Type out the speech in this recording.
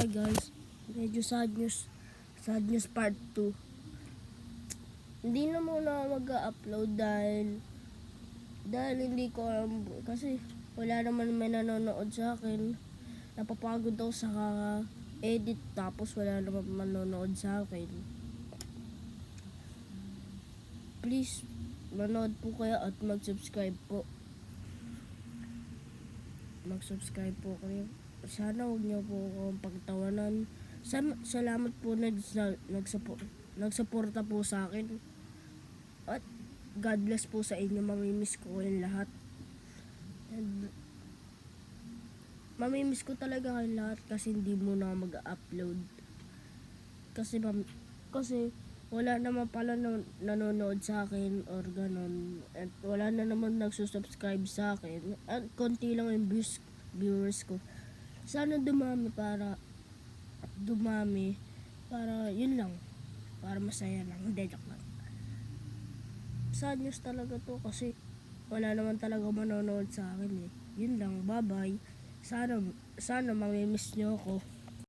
Hi guys, medyo sad news part 2. Hindi na muna mag-upload dahil hindi ko alam, kasi wala naman may nanonood sa akin. Napapagod ako sa edit, tapos wala naman manonood sa akin. Please, manood po kayo at mag-subscribe po. Mag-subscribe po kayo. Sana huwag niyo po akong pagtawanan. Salamat po nagsuporta po sa akin. At God bless po sa inyo. Mamimiss ko kayong lahat. And mamimiss ko talaga kayong lahat kasi hindi muna mag-upload. Kasi wala naman pala nanonood sa akin or ganon. At wala na naman nagsusubscribe sa akin. At konti lang yung viewers ko. Sana dumami para yun lang. Para masaya lang. Hindi, joke lang. Sad news talaga to kasi wala naman talaga manonood sa akin eh. Yun lang. Bye bye. Sana mamimiss nyo ako.